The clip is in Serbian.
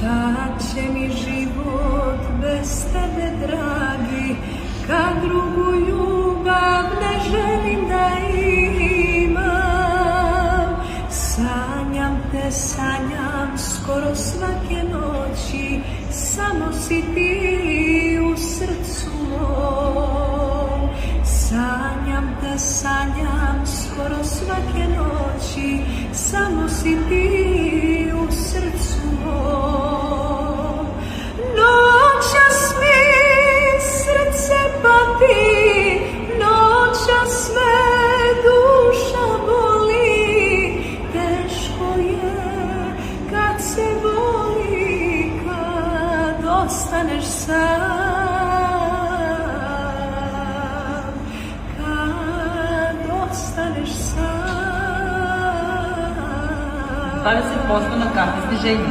Šta će mi život bez tebe, dragi, kad drugu ljubav ne želim da imam. Sanjam skoro svake noći, samo si ti u srcu mom. Sanjam skoro svake noći, samo si ti u srcu mom. Noćas mi srce pati, noćas me duša boli, teško je kad se boli, kad ostaneš sam. Stavlja se posto na karti sniženja.